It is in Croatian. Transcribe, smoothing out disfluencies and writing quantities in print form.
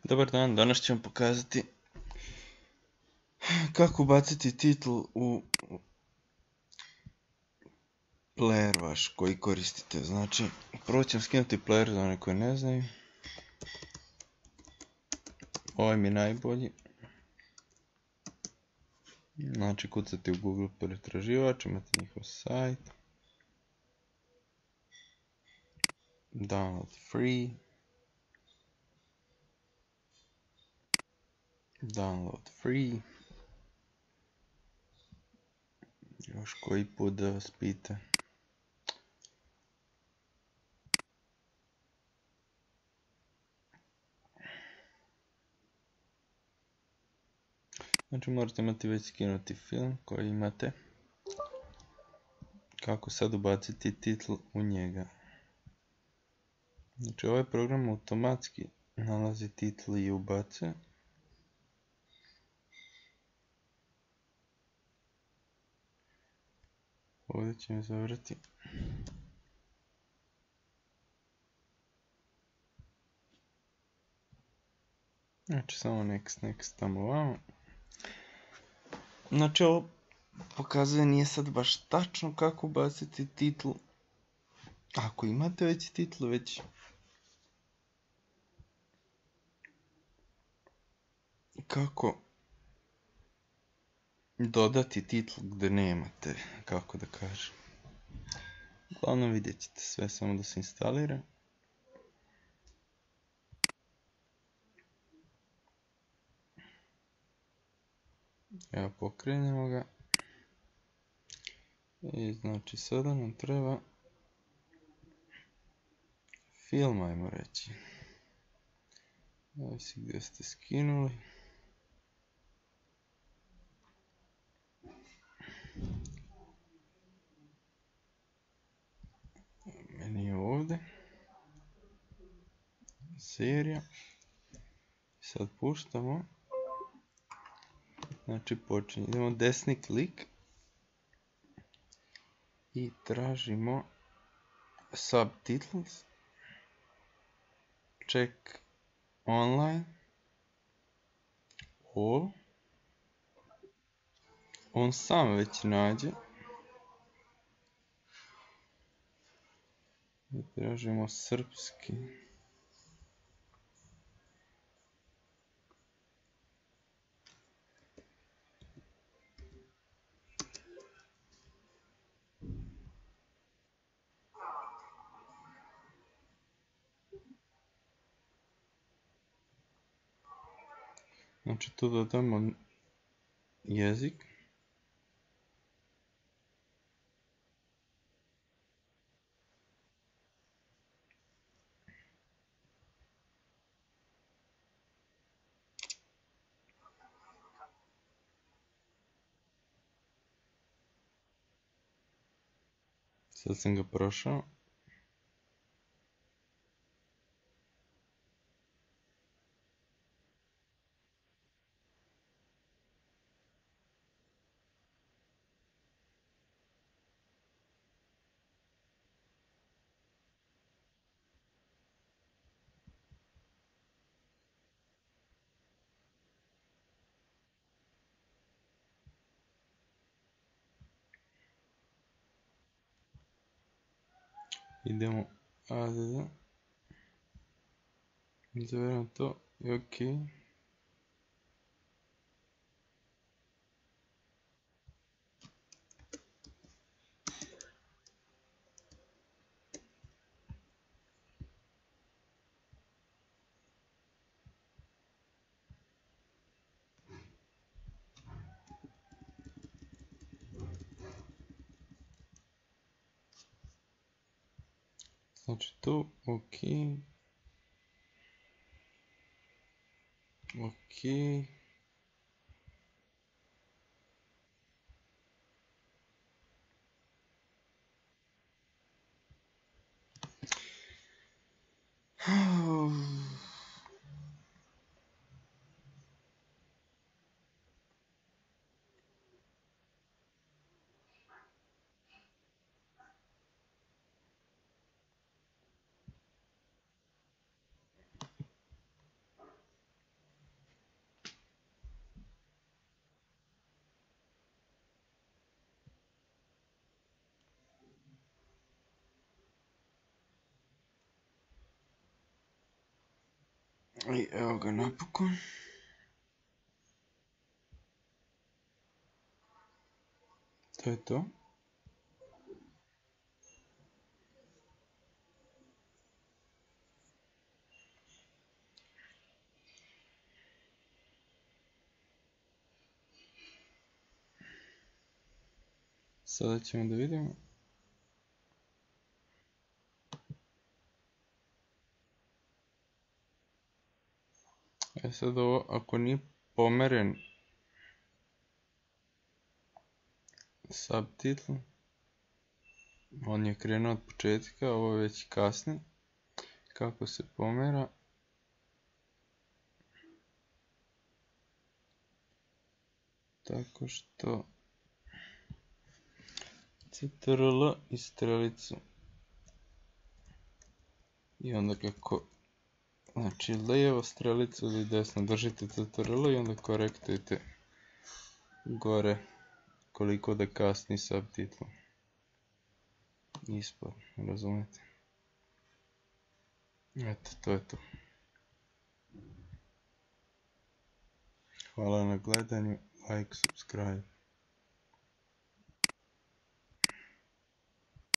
Dobar dan, danas ću vam pokazati kako ubaciti titl u player vaš koji koristite. Znači, prvo ćemo skinuti player za one koji ne znaju. Ovaj mi je najbolji. Znači, kucate u Google pretraživač, imate njihov sajt. Download free. Download free. Još koji put da vas pita. Znači, morate imati već skinuti film koji imate. Kako sad ubaciti titl u njega. Znači, ovaj program automatski nalazi titl i ubacuje. Ovdje ćemo izabrati. Znači, samo next tamo ovamo. Znači, ovo pokazuje nije sad baš tačno kako ubaciti titl. Ako imate već titl, već kako dodati titl gdje nemate, kako da kažem. Uglavnom vidjet ćete sve, samo da se instalira. Evo, pokrenemo ga. I znači sada nam treba film, ajmo reći. Zavisi gdje ste skinuli. Meni je ovdje. Serija. Sad puštamo. Znači počinje. Idemo desni klik. I tražimo subtitles. Check online. All. On sam već nađe. I tražimo srpski. Znači tu dodamo jezik. Sad sam ga prošao. Idemo add. Izaberemo to i ok. Znači tu ok. Ok. I evo ga napokon. To je to. Sada ćemo da vidimo. Sad ovo, ako nije pomeren subtitl, on je krenuo od početka, ovo je već kasni. Kako se pomera? Tako što CTRL i strelicu. I onda kako, znači lijevo strelicu ili desno držite CTRL i onda korektujete gore koliko da kasni subtitl. Ispod, razumete? Eto, to je to. Hvala na gledanju, like, subscribe.